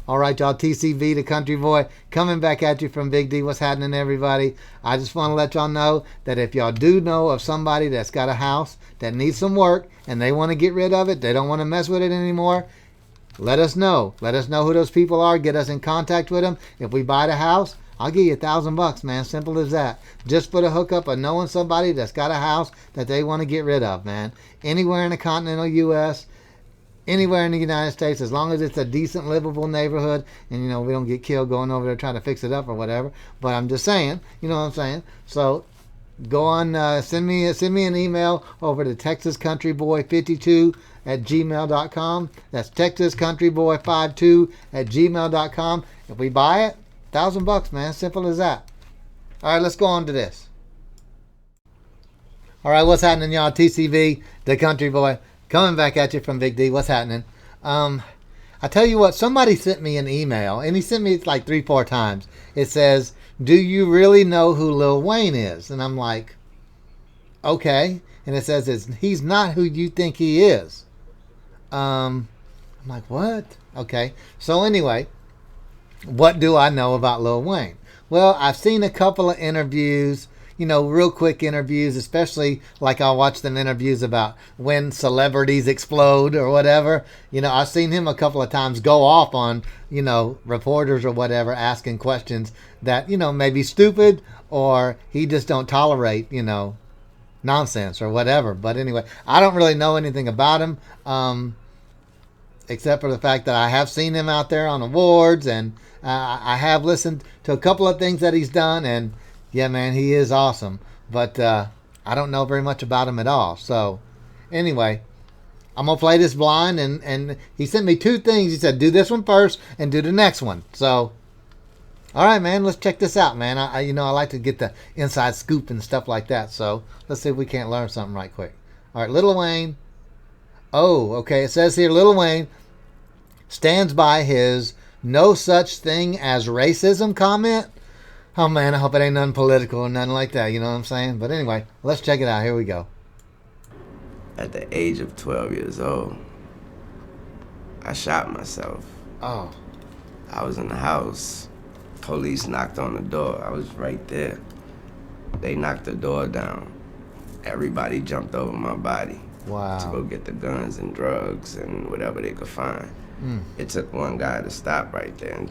All right, y'all, T.C.B, the country boy, coming back at you from Big D. What's happening, everybody? I just want to let y'all know that if y'all do know of somebody that's got a house that needs some work and they want to get rid of it, they don't want to mess with it anymore, let us know. Let us know who those people are. Get us in contact with them. If we buy the house, I'll give you $1,000, man. Simple as that. Just for the hookup of knowing somebody that's got a house that they want to get rid of, man. Anywhere in the continental U.S., anywhere in the United States, as long as it's a decent, livable neighborhood, and we don't get killed going over there trying to fix it up or whatever. But I'm just saying, you know what I'm saying. So go on, send me an email over to TexasCountryBoy52@gmail.com. That's TexasCountryBoy52@gmail.com. If we buy it, $1,000, man. Simple as that. All right, let's go on to this. All right, what's happening, y'all? TCB, the country boy, coming back at you from Big D. What's happening? I tell you what, somebody sent me an email, and he sent me it like 3-4 times. It says, do you really know who Lil Wayne is? And I'm like, okay. And it says, he's not who you think he is. I'm like, what? Okay. So anyway, what do I know about Lil Wayne? Well, I've seen a couple of interviews, real quick interviews, especially like I'll watch them interviews about when celebrities explode or whatever. I've seen him a couple of times go off on, reporters or whatever, asking questions that, may be stupid, or he just don't tolerate, nonsense or whatever. But anyway, I don't really know anything about him, except for the fact that I have seen him out there on awards, and I have listened to a couple of things that he's done, and yeah, man, he is awesome. But I don't know very much about him at all. So anyway, I'm going to play this blind, and he sent me 2 things. He said, do this one first and do the next one. So, all right, man, let's check this out, man. I like to get the inside scoop and stuff like that. So let's see if we can't learn something right quick. All right, Lil Wayne. Oh, okay, it says here, Lil Wayne stands by his no such thing as racism comment. Oh, man, I hope it ain't nothing political or nothing like that, you know what I'm saying? But anyway, let's check it out. Here we go. At the age of 12 years old, I shot myself. Oh. I was in the house. Police knocked on the door. I was right there. They knocked the door down. Everybody jumped over my body. Wow. To go get the guns and drugs and whatever they could find. It took one guy to stop right there and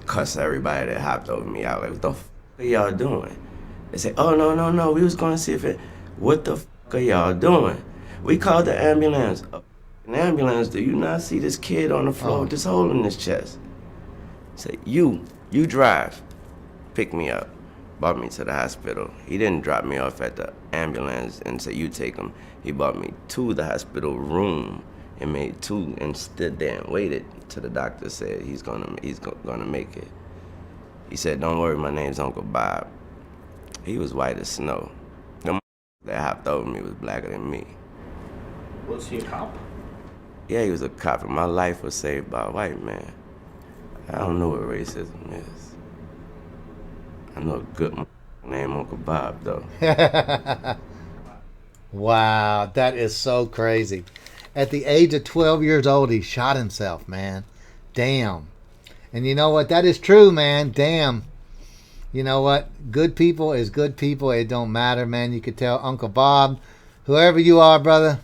cuss everybody that hopped over me out. Like, what the f are y'all doing? They said, oh, no, we was going to see if it, what the f are y'all doing? We called the ambulance. An ambulance, do you not see this kid on the floor with this hole in his chest? I said, you drive. Pick me up. Brought me to the hospital. He didn't drop me off at the ambulance and say, you take him. He brought me to the hospital room and made 2 and stood there and waited till the doctor said he's gonna make it. He said, don't worry, my name's Uncle Bob. He was white as snow. The that hopped over me was blacker than me. Was he a cop? Yeah, he was a cop, and my life was saved by a white man. I don't know what racism is. I know a good name Uncle Bob, though. Wow, that is so crazy. At the age of 12 years old, he shot himself, man. Damn. And you know what? That is true, man. Damn. You know what? Good people is good people. It don't matter, man. You could tell Uncle Bob, whoever you are, brother,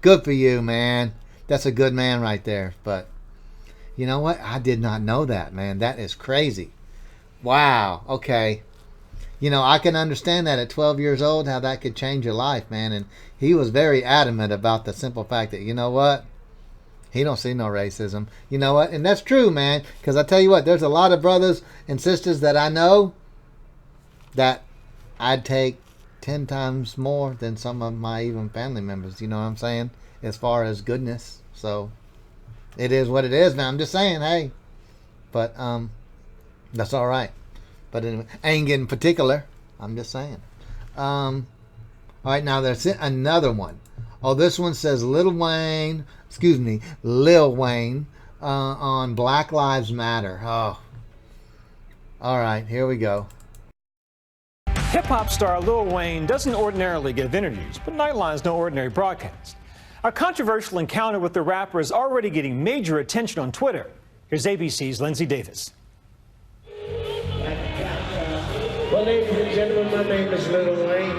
good for you, man. That's a good man right there. But you know what? I did not know that, man. That is crazy. Wow. Okay. I can understand that at 12 years old, how that could change your life, man. And he was very adamant about the simple fact that, you know what? He don't see no racism. You know what? And that's true, man. Because I tell you what, there's a lot of brothers and sisters that I know that I'd take 10 times more than some of my even family members. You know what I'm saying? As far as goodness. So it is what it is, man. I'm just saying, hey. But that's all right. But anyway, I ain't getting particular. I'm just saying. All right, now there's another one. Oh, this one says Lil Wayne on Black Lives Matter. Oh. All right, here we go. Hip-hop star Lil Wayne doesn't ordinarily give interviews, but Nightline's no ordinary broadcast. A controversial encounter with the rapper is already getting major attention on Twitter. Here's ABC's Lindsay Davis. Well, ladies and gentlemen, my name is Lil Wayne.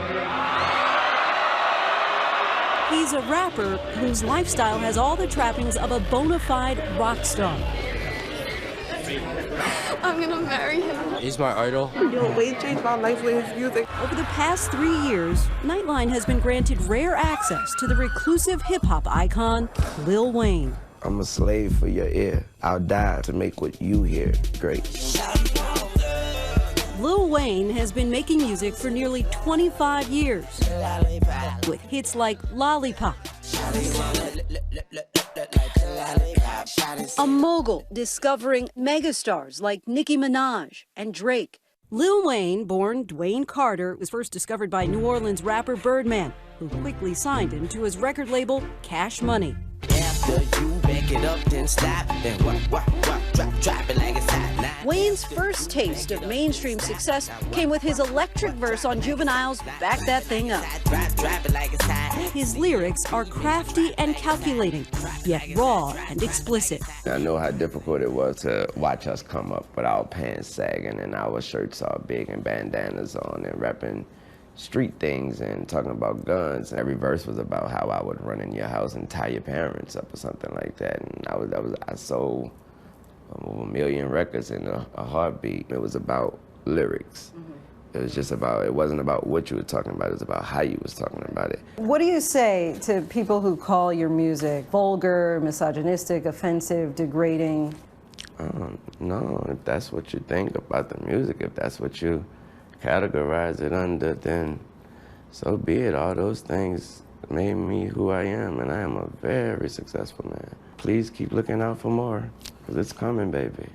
He's a rapper whose lifestyle has all the trappings of a bona fide rock star. I'm gonna marry him. He's my idol. Yo, Wayne changed my life with his music. Over the past 3 years, Nightline has been granted rare access to the reclusive hip-hop icon, Lil Wayne. I'm a slave for your ear. I'll die to make what you hear great. Lil Wayne has been making music for nearly 25 years, with hits like Lollipop, a mogul discovering megastars like Nicki Minaj and Drake. Lil Wayne, born Dwayne Carter, was first discovered by New Orleans rapper Birdman, who quickly signed him to his record label Cash Money. After you back it up, then stop, then drop it like it's hot. Wayne's first taste of mainstream success came with his electric verse on Juvenile's Back That Thing Up. Drop it like it's hot. His lyrics are crafty and calculating, yet raw and explicit. I know how difficult it was to watch us come up with our pants sagging and our shirts all big and bandanas on and rapping street things and talking about guns. Every verse was about how I would run in your house and tie your parents up or something like that. And I sold over 1 million records in a heartbeat. It was about lyrics. It was just about, it wasn't about what you were talking about, it was about how you was talking about it. What do you say to people who call your music vulgar, misogynistic, offensive, degrading? No, if that's what you think about the music, if that's what you categorize it under, then so be it. All those things made me who I am, and I am a very successful man. Please keep looking out for more, because it's coming, baby.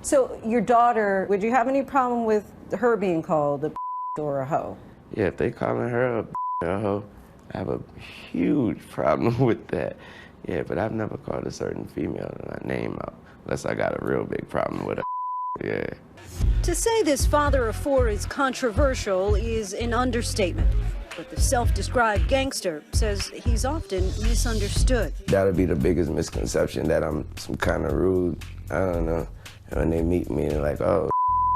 So your daughter, would you have any problem with her being called a or a hoe? Yeah, if they calling her a hoe, I have a huge problem with that. Yeah, but I've never called a certain female that I name out, unless I got a real big problem with her. Yeah. To say this father of four is controversial is an understatement, but the self-described gangster says he's often misunderstood. That'll be the biggest misconception, that I'm some kind of rude. I don't know. And when they meet me, they're like, oh,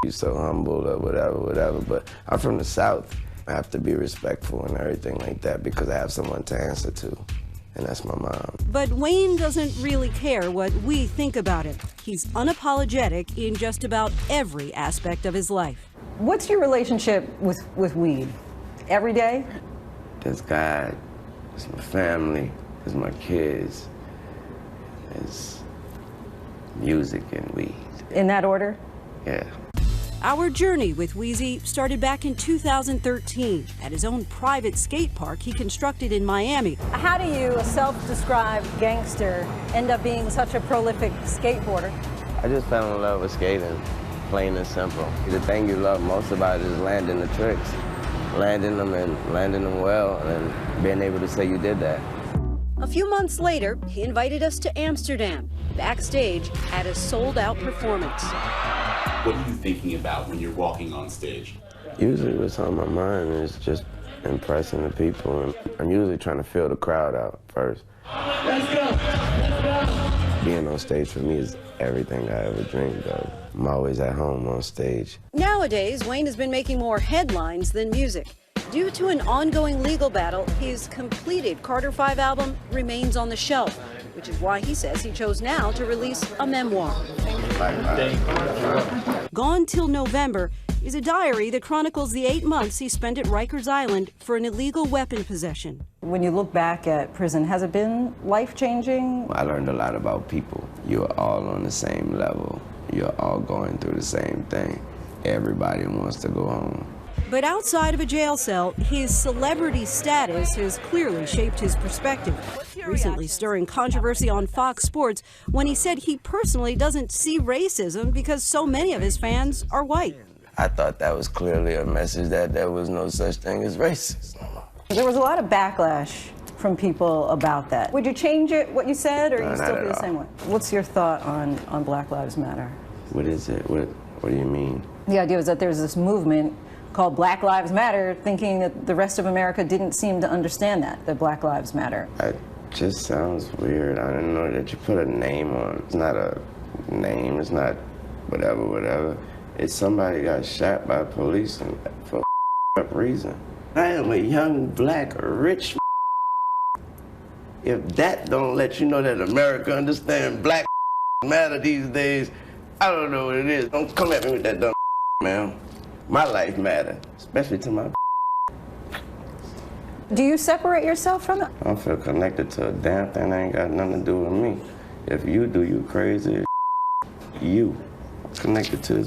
you so humble or whatever. But I'm from the South. I have to be respectful and everything like that because I have someone to answer to, and that's my mom. But Wayne doesn't really care what we think about him. He's unapologetic in just about every aspect of his life. What's your relationship with weed? Every day? There's God, there's my family, there's my kids, there's music and weed. In that order? Yeah. Our journey with Weezy started back in 2013 at his own private skate park he constructed in Miami. How do you, a self-described gangster, end up being such a prolific skateboarder? I just fell in love with skating, plain and simple. The thing you love most about it is landing the tricks, landing them and landing them well, and being able to say you did that. A few months later, he invited us to Amsterdam, backstage at a sold-out performance. What are you thinking about when you're walking on stage? Usually what's on my mind is just impressing the people, and I'm usually trying to fill the crowd out first. Let's go! Let's go! Being on stage for me is everything I ever dreamed of. I'm always at home on stage. Nowadays, Wayne has been making more headlines than music. Due to an ongoing legal battle, his completed Carter 5 album remains on the shelf, which is why he says he chose now to release a memoir. Gone Till November is a diary that chronicles the 8 months he spent at Rikers Island for an illegal weapon possession. When you look back at prison, has it been life-changing? I learned a lot about people. You're all on the same level. You're all going through the same thing. Everybody wants to go home. But outside of a jail cell, his celebrity status has clearly shaped his perspective, recently stirring controversy on Fox Sports when he said he personally doesn't see racism because so many of his fans are white. I thought that was clearly a message that there was no such thing as racism. There was a lot of backlash from people about that. Would you change it, what you said, or No, you not still at feel the all. same way? What's your thought on Black Lives Matter? What is it? What do you mean? The idea was that there's this movement called Black Lives Matter, thinking that the rest of America didn't seem to understand that Black Lives Matter. It just sounds weird. I didn't know that you put a name on. It's not a name. It's not whatever, whatever. It's somebody got shot by police and for up reason. I am a young, black, rich. If that don't let you know that America understands black matter these days, I don't know what it is. Don't come at me with that dumb man. My life matter, especially to my. Do you separate yourself from it? I don't feel connected to a damn thing that ain't got nothing to do with me. If you do, you crazy as you. I'm connected to this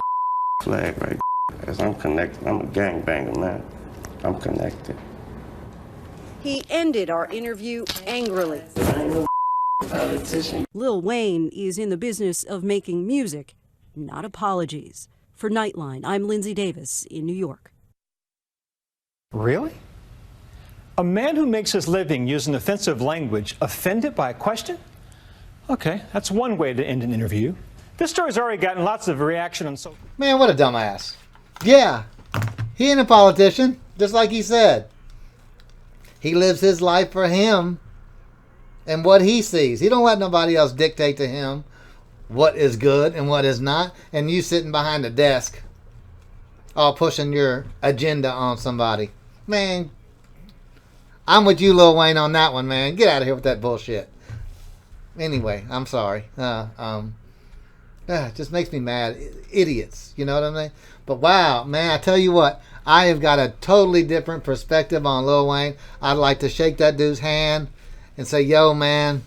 flag right. As I'm connected, I'm a gangbanger, man. I'm connected. He ended our interview angrily. Politician. Lil Wayne is in the business of making music, not apologies. For Nightline, I'm Lindsay Davis in New York. Really? A man who makes his living using offensive language offended by a question? Okay, that's one way to end an interview. This story's already gotten lots of reaction on social. Man, what a dumbass. Yeah, he ain't a politician, just like he said. He lives his life for him and what he sees. He don't let nobody else dictate to him what is good and what is not. And you sitting behind a desk all pushing your agenda on somebody. Man, I'm with you, Lil Wayne, on that one, man. Get out of here with that bullshit. Anyway, I'm sorry. It just makes me mad. Idiots, you know what I mean? But wow, man, I tell you what, I have got a totally different perspective on Lil Wayne. I'd like to shake that dude's hand and say, yo, man,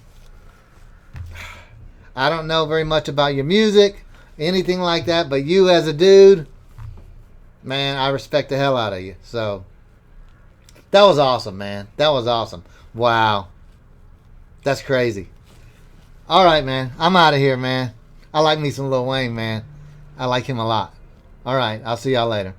I don't know very much about your music, anything like that, but you as a dude, man, I respect the hell out of you. So that was awesome, man. That was awesome. Wow. That's crazy. All right, man. I'm out of here, man. I like me some Lil Wayne, man. I like him a lot. All right. I'll see y'all later.